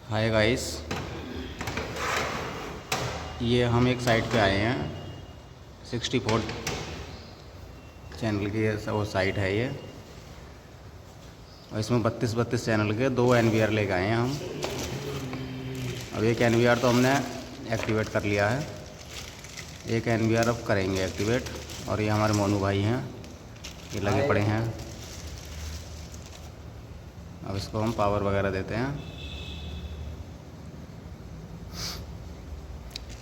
Hi guys, ये हम एक साइट पे आए हैं। 64 चैनल की वो साइट है ये, और इसमें 32 चैनल के 2 NVR लेके आए हैं हम। अब एक NVR तो हमने एक्टिवेट कर लिया है, एक NVR अब करेंगे एक्टिवेट। और ये हमारे मोनू भाई हैं, ये लगे पड़े हैं। अब इसको हम पावर वगैरह देते हैं।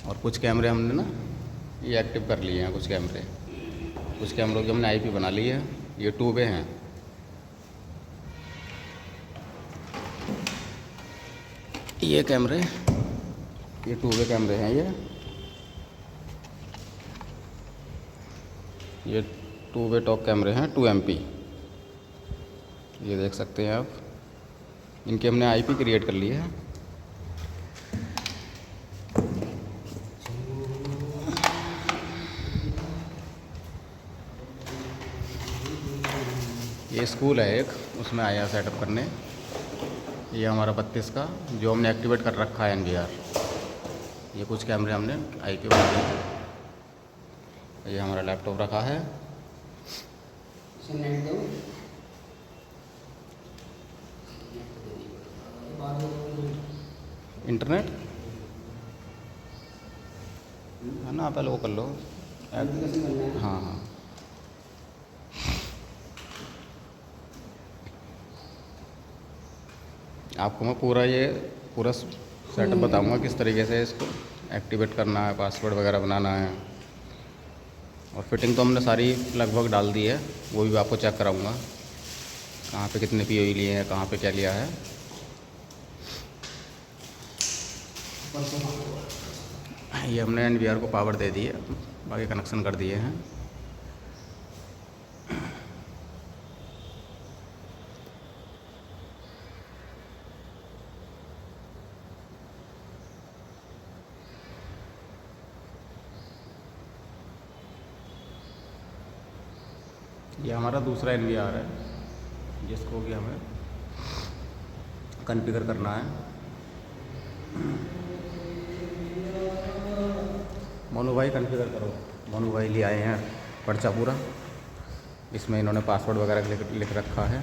और कुछ कैमरे हमने ना ये एक्टिव कर लिए हैं। कुछ कैमरों की हमने IP बना ली है। ये 2 वे हैं। ये 2 वे कैमरे हैं। ये 2 वे टॉक कैमरे हैं 2 MP। ये देख सकते हैं आप, इनकी हमने IP क्रिएट कर ली है। ये स्कूल है एक, उसमें आया सेटअप करने। ये हमारा 32 का जो हमने एक्टिवेट कर रखा है NVR। ये कुछ कैमरे हमने IP बना दिए। ये हमारा लैपटॉप रखा है। इंटरनेट है ना, पहले वो कर लो। हाँ हाँ, आपको मैं पूरा सेटअप बताऊंगा किस तरीके से इसको एक्टिवेट करना है, पासवर्ड वगैरह बनाना है। और फिटिंग तो हमने सारी लगभग डाल दी है, वो भी आपको चेक कराऊंगा कहाँ पे कितने POE लिए हैं, कहाँ पे क्या लिया है। ये हमने NVR को पावर दे दी है, बाकी कनेक्शन कर दिए हैं। ये हमारा दूसरा NVR है, जिसको भी हमें कॉन्फ़िगर करना है। मोनू भाई कॉन्फ़िगर करो। मोनू भाई ले आए हैं पर्चा पूरा, इसमें इन्होंने पासवर्ड वगैरह लिख रखा है।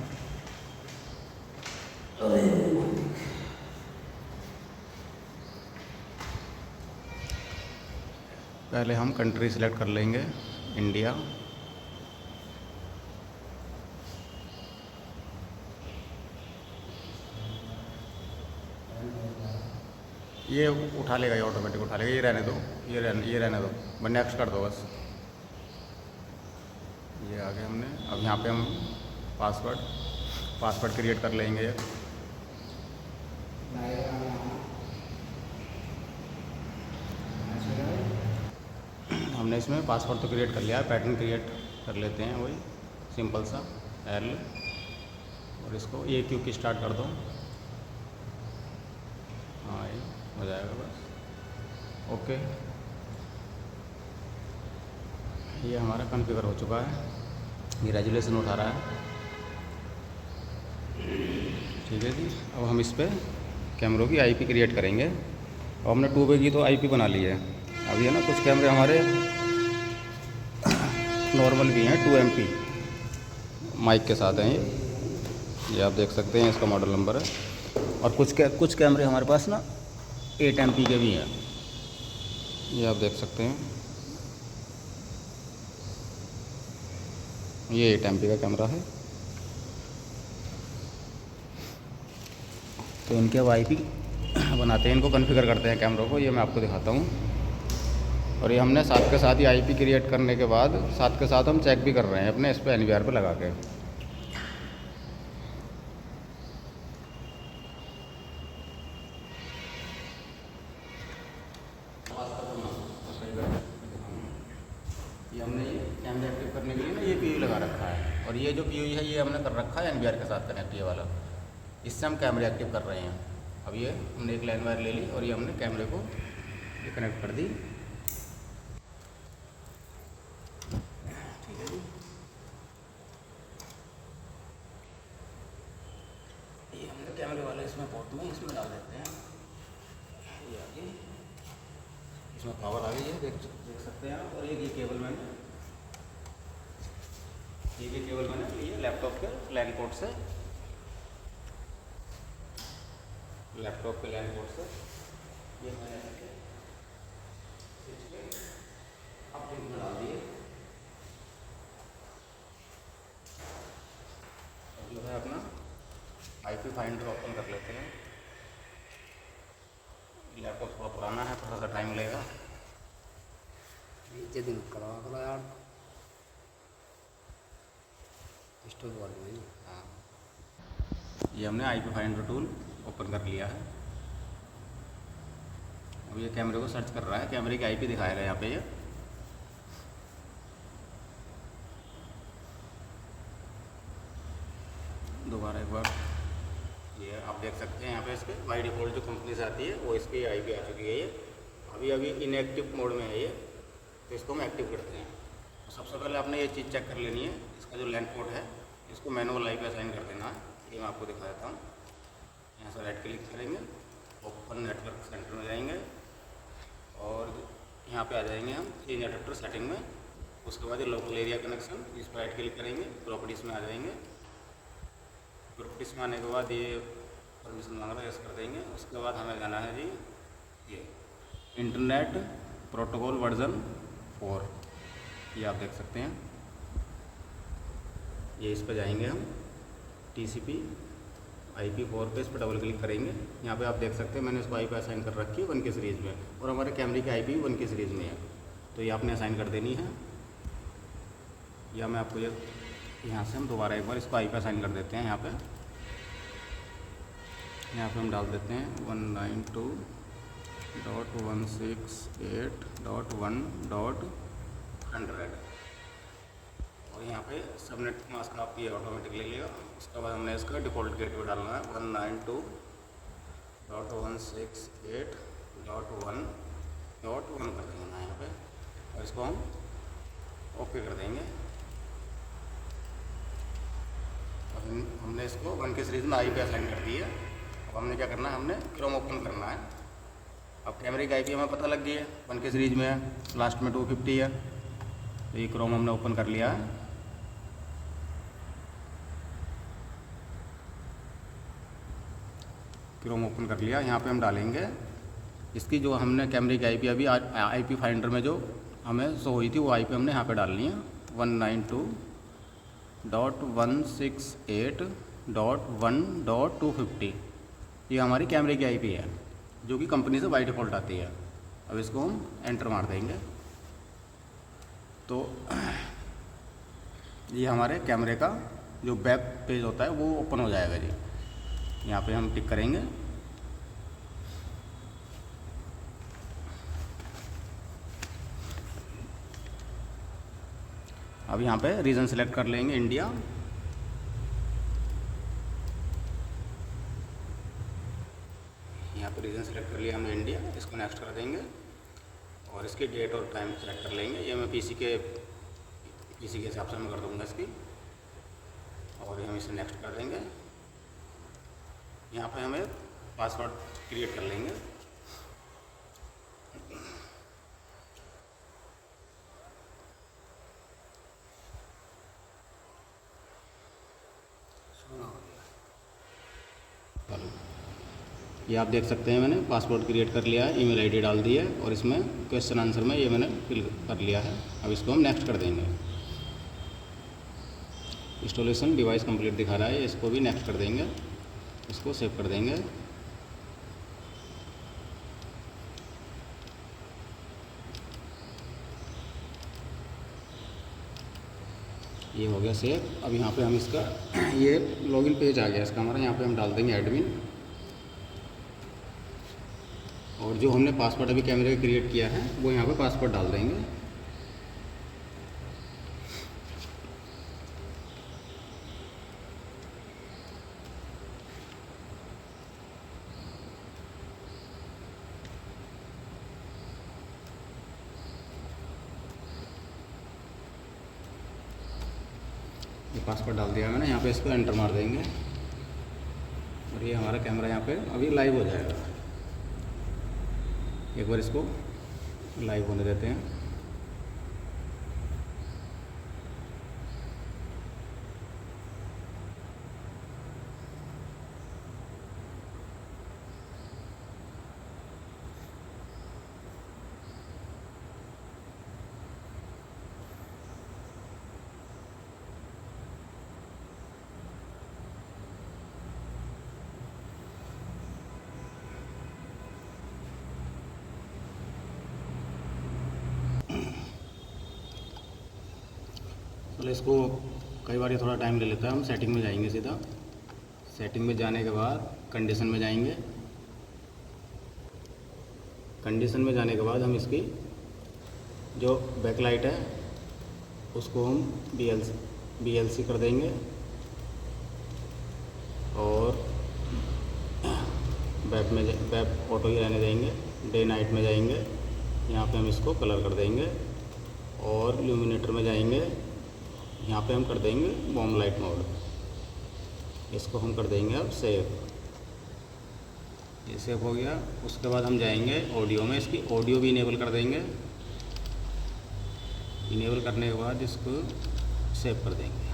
पहले हम कंट्री सिलेक्ट कर लेंगे, इंडिया। ये उठा लेगा, ये ऑटोमेटिक उठा लेगा। ये रहने दो, ये रहने दो, बस नेक्स्ट कर दो बस। ये आगे हमने, अब यहाँ पे हम पासवर्ड क्रिएट कर लेंगे। हमने इसमें पासवर्ड तो क्रिएट कर लिया है, पैटर्न क्रिएट कर लेते हैं वही सिंपल सा L। और इसको AQ की स्टार्ट कर दो। हाँ, ये हो जाएगा बस। ओके, ये हमारा कॉन्फ़िगर हो चुका है। ये रेजुलेशन उठा रहा है, ठीक है जी। अब हम इस पर कैमरों की IP क्रिएट करेंगे। और हमने 2 वे की तो IP बना ली है। अब ये ना कुछ कैमरे हमारे नॉर्मल भी हैं, 2 MP माइक के साथ हैं। ये आप देख सकते हैं, इसका मॉडल नंबर है। और कुछ कैमरे हमारे पास ना 8 MP के भी हैं, ये आप देख सकते हैं। ये 8 MP का कैमरा है। तो इनके अब IP बनाते हैं, इनको कॉन्फ़िगर करते हैं कैमरों को। ये मैं आपको दिखाता हूँ। और ये हमने साथ के साथ ही IP क्रिएट करने के बाद साथ के साथ हम चेक भी कर रहे हैं अपने इस पर NVR पे लगा के। ये हमने कैमरे एक्टिव करने के लिए ना ये POE लगा रखा है। और ये जो POE है, ये हमने कर रखा है NVR के साथ कनेक्ट, ये वाला। इससे हम कैमरे एक्टिव कर रहे हैं। अब ये हमने एक लाइन वायर ले ली और ये हमने कैमरे को ये कनेक्ट कर दी, ठीक है जी। ये हमने कैमरे वाले इसमें पोर्ट में इसमें डाल देते हैं। ये आ गई, इसमें पावर आ गई है, देख सकते हैं आप। और ये केबल मैंने लिए लैपटॉप के लैन पोर्ट से, ये मैंने अपडेट में डाल दिए। अब जो है अपना IP फाइंडर ओपन कर लेते हैं। लैपटॉप थोड़ा पुराना है, थोड़ा सा टाइम लगेगा। नीचे दिन करवा यार स्टोर वाले में। हाँ, ये हमने IP फाइंडर टूल ओपन कर लिया है। अब ये कैमरे को सर्च कर रहा है, कैमरे की IP दिखाएगा यहाँ पे। ये दोबारा एक बार, ये आप देख सकते हैं यहाँ पे इसके बाई डिफ़ॉल्ट जो कंपनी से आती है वो इसकी IP आ चुकी है। ये अभी इनएक्टिव मोड में है ये, तो इसको हम एक्टिव करते हैं। तो सबसे पहले आपने ये चीज़ चेक कर लेनी है, इसका जो लैन पोर्ट है इसको मैनुअल IP असाइन कर देना है। ये मैं आपको दिखा देता हूँ। यहाँ से राइट क्लिक करेंगे, ओपन नेटवर्क सेंटर में जाएंगे और यहाँ पे आ जाएंगे हम चेंज एडेप्टर सेटिंग में। उसके बाद ये लोकल एरिया कनेक्शन, इस पर राइट क्लिक करेंगे, प्रॉपर्टीज़ में आ जाएंगे। प्रॉपर्टीज़ में आने के बाद ये परमिशन मांग रहा है, यस कर देंगे। उसके बाद हमें जाना है जी ये इंटरनेट प्रोटोकॉल वर्जन 4, ये आप देख सकते हैं। ये इस पर जाएंगे हम TCP IP4 पे, इस पर डबल क्लिक करेंगे। यहाँ पे आप देख सकते हैं मैंने इसको IP असाइन कर रखी है 1 के सीरीज़ में, और हमारे कैमरे की IP 1 के सीरीज़ में है, तो ये आपने असाइन कर देनी है। या मैं आपको ये यहाँ से हम दोबारा एक बार इसको IP असाइन कर देते हैं। यहाँ पे हम डाल देते हैं 192.168.1.100 और यहाँ पे सबनेट मास्क आपकी ऑटोमेटिक ले लेगा। उसके बाद हमने इसका डिफ़ॉल्ट गेटवे डालना है 192.168.1.1 कर देंगे यहाँ पे, और इसको हम ओके कर देंगे। अब हमने इसको 1 के सीरीज़ में IP असाइन कर दी है। अब हमने क्या करना है, हमने क्रोम ओपन करना है। अब कैमरे की IP हमें पता लग गई है, 1 के सीरीज़ में है, लास्ट में 250 है, तो ये क्रोम हमने ओपन कर लिया है। क्रोम ओपन कर लिया। यहाँ पे हम डालेंगे इसकी जो हमने कैमरे की IP अभी IP फाइंडर में जो हमें शो हुई थी वो IP हमने यहाँ पे डालनी है 192.168.1.250। ये हमारी कैमरे की IP है जो कि कंपनी से बाई डिफ़ॉल्ट आती है। अब इसको हम एंटर मार देंगे तो ये हमारे कैमरे का जो वेब पेज होता है वो ओपन हो जाएगा जी। यहाँ पे हम टिक करेंगे। अब यहाँ पे रीजन सेलेक्ट कर लेंगे इंडिया। यहाँ पे रीजन सेलेक्ट कर लिया हमने इंडिया, इसको नेक्स्ट कर देंगे और इसकी डेट और टाइम सेलेक्ट कर लेंगे। ये मैं पीसी के हिसाब से मैं कर दूँगा इसकी, और हम इसे नेक्स्ट कर देंगे। यहाँ पे हमें पासवर्ड क्रिएट कर लेंगे। ये आप देख सकते हैं मैंने पासवर्ड क्रिएट कर लिया है, ईमेल आईडी डाल दी है और इसमें क्वेश्चन आंसर में ये मैंने फिल कर लिया है। अब इसको हम नेक्स्ट कर देंगे। इंस्टॉलेशन डिवाइस कंप्लीट दिखा रहा है, इसको भी नेक्स्ट कर देंगे, इसको सेव कर देंगे। ये हो गया सेव। अब यहाँ पे हम इसका ये लॉगिन पेज आ गया इसका हमारा, यहाँ पे हम डाल देंगे एडमिन, और जो हमने पासवर्ड अभी कैमरे का क्रिएट किया है वो यहाँ पे पासवर्ड डाल देंगे। ये पासवर्ड डाल दिया मैंने, यहाँ पे इसको एंटर मार देंगे। और ये हमारा कैमरा यहाँ पे अभी लाइव हो जाएगा। एक बार इसको लाइव होने देते हैं। चलो इसको कई बार ये थोड़ा टाइम ले लेता है। हम सेटिंग में जाएंगे सीधा। सेटिंग में जाने के बाद कंडीशन में जाएंगे। कंडीशन में जाने के बाद हम इसकी जो बैकलाइट है उसको हम BLC कर देंगे और वेब ऑटो ही रहने देंगे। डे नाइट में जाएंगे, यहाँ पे हम इसको कलर कर देंगे और ल्यूमिनेटर में जाएंगे, यहाँ पे हम कर देंगे बॉम लाइट मोड। इसको हम कर देंगे अब सेव। ये सेव हो गया। उसके बाद हम जाएंगे ऑडियो में, इसकी ऑडियो भी इनेबल कर देंगे। इनेबल करने के बाद इसको सेव कर देंगे।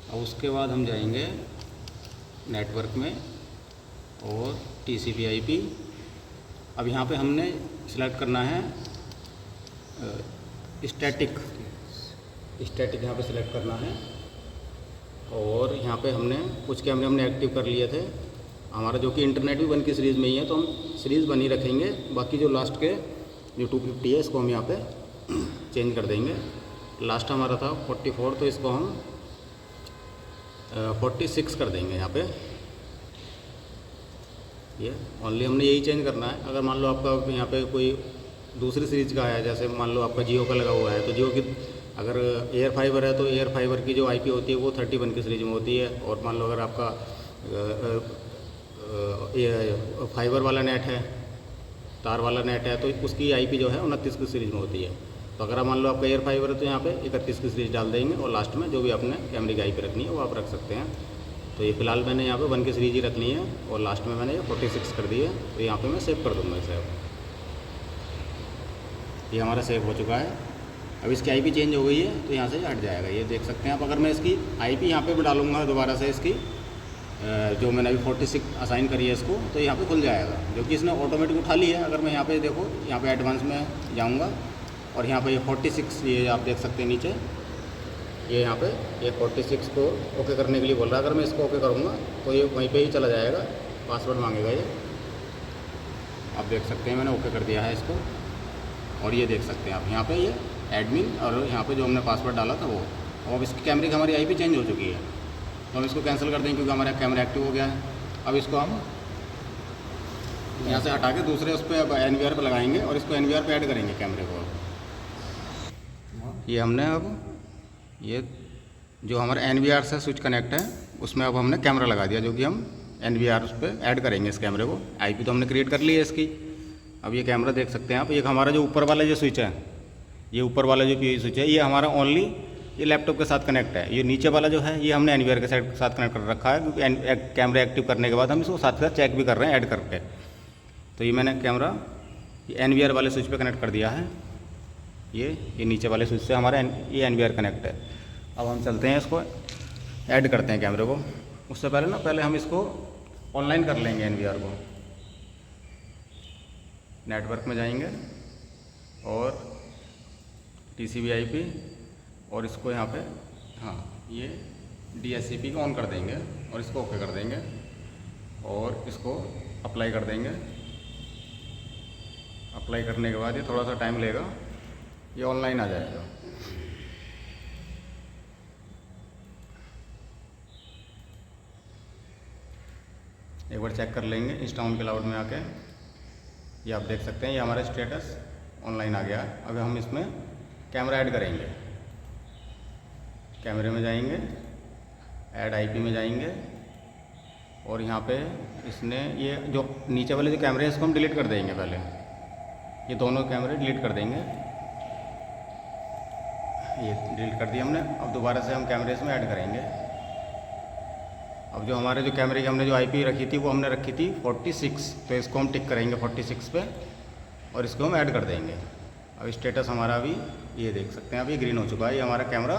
और उसके बाद हम जाएंगे नेटवर्क में और TCP/IP। अब यहाँ पे हमने सिलेक्ट करना है स्टैटिक यहाँ पे सिलेक्ट करना है। और यहाँ पे हमने कुछ कैमरे हमने एक्टिव कर लिए थे हमारा, जो कि इंटरनेट भी 1 की सीरीज़ में ही है, तो हम सीरीज़ बनी रखेंगे। बाकी जो लास्ट के जो 250 है इसको हम यहाँ पे चेंज कर देंगे। लास्ट हमारा था 44, तो इसको हम 46 कर देंगे यहाँ पे। ये ओनली हमने यही चेंज करना है। अगर मान लो आपका यहाँ पे कोई दूसरी सीरीज़ का है, जैसे मान लो आपका जियो का लगा हुआ है, तो जियो की अगर एयर फाइबर है तो एयर फाइबर की जो IP होती है वो 31 की सीरीज में होती है। और मान लो अगर आपका फाइबर वाला नेट है, तार वाला नेट है, तो उसकी IP जो है 29 की सीरीज में होती है। तो अगर मान लो आपका एयर फाइबर है तो यहाँ पे 31 की सीरीज डाल देंगे और लास्ट में जो भी आपने कैमरे की IP रखनी है वो आप रख सकते हैं। तो ये फ़िलहाल मैंने यहाँ पे 1 की सीरीज ही रखनी है और लास्ट में मैंने ये 46 कर दी है। तो यहाँ पे मैं सेव कर दूँगा इसे। ये हमारा सेव हो चुका है। अब इसकी IP चेंज हो गई है तो यहाँ से हट जाएगा, ये देख सकते हैं आप। अगर मैं इसकी IP यहाँ पे भी डालूंगा दोबारा से, इसकी जो मैंने अभी 46 असाइन करी है इसको, तो यहाँ पे खुल जाएगा, जो कि इसने ऑटोमेटिक उठा ली है। अगर मैं यहाँ पे देखो, यहाँ पे एडवांस में जाऊँगा और यहाँ पे ये 46 ये आप देख सकते हैं नीचे, ये यहाँ पे ये 46 को ओके करने के लिए बोल रहा है। अगर मैं इसको ओके करूँगा तो ये वहीं पर ही चला जाएगा, पासवर्ड मांगेगा ये। आप देख सकते हैं मैंने ओके कर दिया है इसको। और ये देख सकते हैं आप यहाँ पे ये एडमिन और यहाँ पे जो हमने पासवर्ड डाला था वो। अब इसकी कैमरे की हमारी IP चेंज हो चुकी है, तो हम इसको कैंसिल कर देंगे क्योंकि हमारा कैमरा एक्टिव हो गया है। अब इसको हम यहाँ से हटा के दूसरे उस पर NVR पर लगाएंगे और इसको NVR पे ऐड करेंगे कैमरे को। ये हमने अब ये जो हमारा NVR से स्विच कनेक्ट है उसमें अब हमने कैमरा लगा दिया, जो कि हम NVR उस पर ऐड करेंगे इस कैमरे को। IP तो हमने क्रिएट कर ली है इसकी। अब ये कैमरा देख सकते हैं आप। एक हमारा जो ऊपर वाला जो स्विच है, ये ऊपर वाला जो POE स्विच है, ये हमारा ओनली ये लैपटॉप के साथ कनेक्ट है। ये नीचे वाला जो है ये हमने NVR के साथ कनेक्ट कर रखा है, क्योंकि कैमरा एक्टिव करने के बाद हम इसको साथ साथ चेक भी कर रहे हैं ऐड करके। तो ये मैंने कैमरा ये NVR वाले स्विच पे कनेक्ट कर दिया है। ये नीचे वाले स्विच से हमारा ये NVR कनेक्ट है। अब हम चलते हैं, इसको ऐड करते हैं कैमरे को। उससे पहले हम इसको ऑनलाइन कर लेंगे NVR को। नेटवर्क में जाएंगे और TCP/IP और इसको यहाँ पे ये DHCP को ऑन कर देंगे और इसको ओके कर देंगे और इसको अप्लाई कर देंगे। अप्लाई करने के बाद ये थोड़ा सा टाइम लेगा, ये ऑनलाइन आ जाएगा। एक बार चेक कर लेंगे इंस्टाउन क्लाउड में आके। ये आप देख सकते हैं ये हमारा स्टेटस ऑनलाइन आ गया है। अब हम इसमें कैमरा ऐड करेंगे। कैमरे में जाएंगे, ऐड IP में जाएंगे और यहाँ पे इसने ये जो नीचे वाले जो कैमरे हैं इसको हम डिलीट कर देंगे। पहले ये दोनों कैमरे डिलीट कर देंगे। ये डिलीट कर दिया हमने। अब दोबारा से हम कैमरे इसमें ऐड करेंगे। अब जो हमारे जो कैमरे की हमने जो आईपी रखी थी वो हमने रखी थी 46, तो इसको हम टिक करेंगे 46 पे और इसको हम ऐड कर देंगे। अब स्टेटस हमारा अभी ये देख सकते हैं, अभी ग्रीन हो चुका है, ये हमारा कैमरा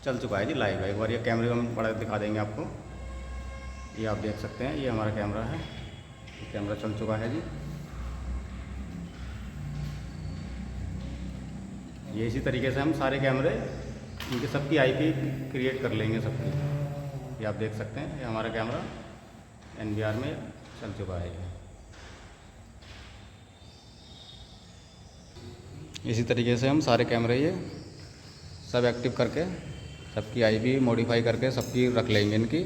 चल चुका है जी लाइव है। एक बार ये कैमरे को हम बड़ा दिखा देंगे आपको, ये आप देख सकते हैं, ये हमारा कैमरा है, ये कैमरा चल चुका है जी। ये इसी तरीके से हम सारे कैमरे इनके सबकी आईपी क्रिएट कर लेंगे सबकी। ये आप देख सकते हैं, ये हमारा कैमरा NVR में चल चुका है। इसी तरीके से हम सारे कैमरे ये सब एक्टिव करके सबकी आईपी मॉडिफाई करके सबकी रख लेंगे इनकी।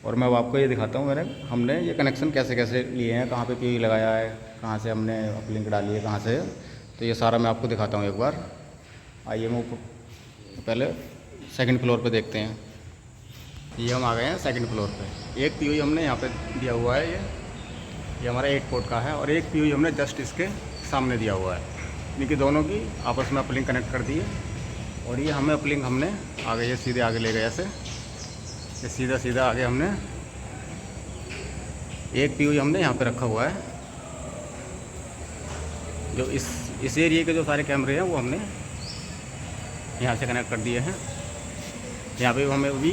और मैं अब आपको ये दिखाता हूँ हमने ये कनेक्शन कैसे कैसे लिए हैं, कहाँ पे POE लगाया है, कहाँ से हमने अपलिंक डाली है, कहाँ से, तो ये सारा मैं आपको दिखाता हूँ एक बार। आइए मैं ऊपर पहले सेकंड फ्लोर पे देखते हैं। ये हम आ गए हैं सेकंड फ्लोर पे। एक POE हमने यहाँ पे दिया हुआ है, ये हमारा 8 पोर्ट का है, और एक POE हमने जस्ट इसके सामने दिया हुआ है। इनकी दोनों की आपस में अपलिंक कनेक्ट कर दी है। और ये हमें अपलिंक हमने आगे ये सीधे आगे ले गए ऐसे, ये सीधा सीधा आगे हमने एक POE हमने यहाँ पे रखा हुआ है। जो इस एरिया के जो सारे कैमरे हैं वो हमने यहाँ से कनेक्ट कर दिए हैं। यहाँ पे हमें अभी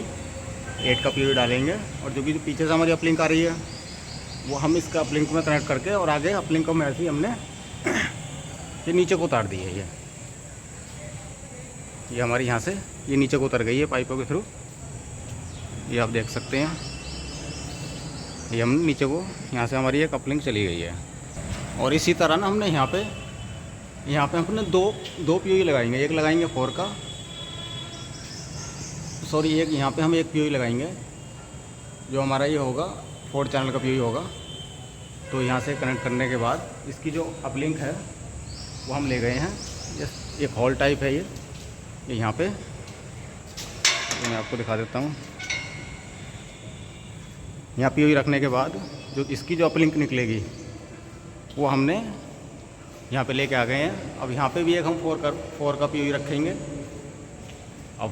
8 का POE डालेंगे, और जो पीछे से हमारी अपलिंक आ रही है वो हम इसका अपलिंक में कनेक्ट करके और आगे अपलिंक को में ऐसे ही हमने ये नीचे को उतार दी है। ये हमारी यहाँ से ये नीचे को उतर गई है पाइपों के थ्रू, ये आप देख सकते हैं। ये हमने नीचे को यहाँ से हमारी एक अपलिंक चली गई है। और इसी तरह ना हमने यहाँ पे हमने दो POE लगाएंगे। एक लगाएंगे 4 का, सॉरी एक यहाँ पे हम एक POE लगाएंगे जो हमारा ये होगा 4 चैनल का POE होगा। तो यहाँ से कनेक्ट करने के बाद इसकी जो अपलिंक है वो हम ले गए हैं। ये एक हॉल टाइप है, ये यहाँ पे मैं आपको दिखा देता हूँ। यहाँ POE रखने के बाद जो इसकी जो अपलिंक निकलेगी वो हमने यहाँ पे लेके आ गए हैं। अब यहाँ पे भी एक हम 4 का POE रखेंगे। अब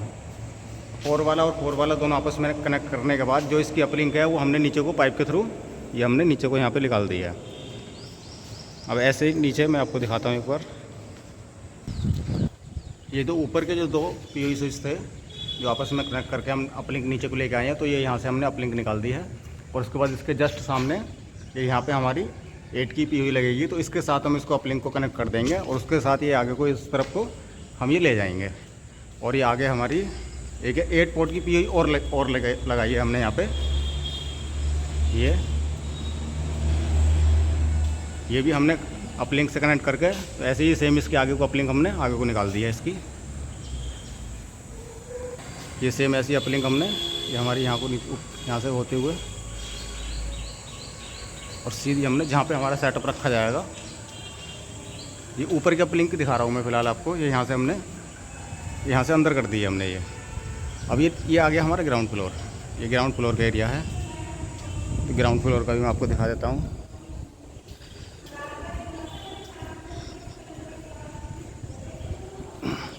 4 वाला और 4 वाला दोनों आपस में कनेक्ट करने के बाद जो इसकी अपलिंक है वो हमने नीचे को पाइप के थ्रू ये हमने नीचे को यहाँ पे निकाल दिया है। अब ऐसे ही नीचे मैं आपको दिखाता हूँ एक बार। ये जो ऊपर के जो 2 POE स्विच थे जो आपस में कनेक्ट करके हम अपलिंक नीचे को लेके आए हैं, तो ये यहाँ से हमने अपलिंक निकाल दी है। और उसके बाद इसके जस्ट सामने ये यहाँ पे हमारी 8 की POE लगेगी, तो इसके साथ हम इसको अपलिंक को कनेक्ट कर देंगे और उसके साथ ये आगे को इस तरफ को हम ये ले जाएंगे। और ये आगे हमारी एक 8 पोर्ट की POE और लगाई है हमने यहाँ पे। ये भी हमने अपलिंक से कनेक्ट करके तो ऐसे ही सेम इसके आगे को अपलिंक हमने आगे को निकाल दी है इसकी। ये सेम ऐसी अपलिंक हमने ये हमारी यहाँ से होते हुए और सीधी हमने जहाँ पे हमारा सेटअप रखा जाएगा, ये ऊपर की अपलिंक दिखा रहा हूँ मैं फ़िलहाल आपको। ये यहाँ से हमने यहाँ से अंदर कर दी है हमने ये। अब ये आ गया हमारा ग्राउंड फ्लोर। ये ग्राउंड फ्लोर का एरिया है। ग्राउंड फ्लोर का भी मैं आपको दिखा देता हूँ।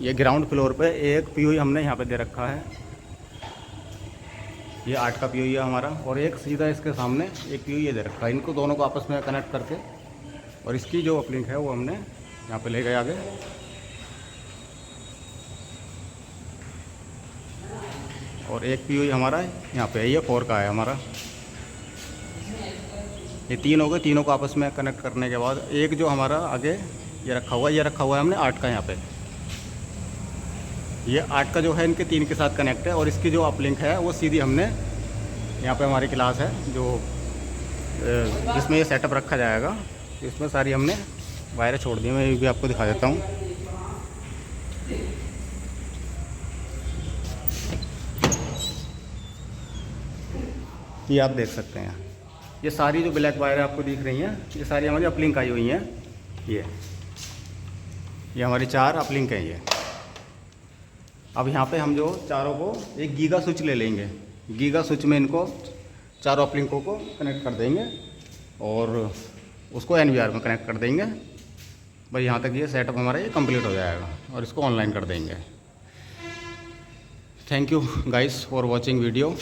ये ग्राउंड फ्लोर पे एक POE हमने यहाँ पे दे रखा है। ये 8 का POE है हमारा, और एक सीधा इसके सामने एक POE ये दे रखा है। इनको दोनों को आपस में कनेक्ट करके और इसकी जो अपलिंक है वो हमने यहाँ पे ले गए आगे। और एक POE हमारा यहाँ पे है, ये 4 का है हमारा। ये 3 हो गए। तीनों को आपस में कनेक्ट करने के बाद एक जो हमारा आगे ये रखा हुआ है हमने 8 का यहाँ पे। ये 8 का जो है इनके 3 के साथ कनेक्ट है, और इसकी जो अपलिंक है वो सीधी हमने यहाँ पे हमारी क्लास है जो जिसमें ये सेटअप रखा जाएगा, इसमें सारी हमने वायरें छोड़ दी। मैं ये भी आपको दिखा देता हूँ। ये आप देख सकते हैं, ये सारी जो ब्लैक वायर आपको दिख रही हैं ये सारी हमारी अपलिंक आई हुई हैं। ये हमारी 4 अपलिंक हैं ये। अब यहाँ पे हम जो चारों को एक गीगा स्विच ले लेंगे। गीगा स्विच में इनको चारों अपलिंकों को कनेक्ट कर देंगे और उसको NVR में कनेक्ट कर देंगे। बस यहाँ तक ये सेटअप हमारा ये कंप्लीट हो जाएगा और इसको ऑनलाइन कर देंगे। Thank you guys for watching video.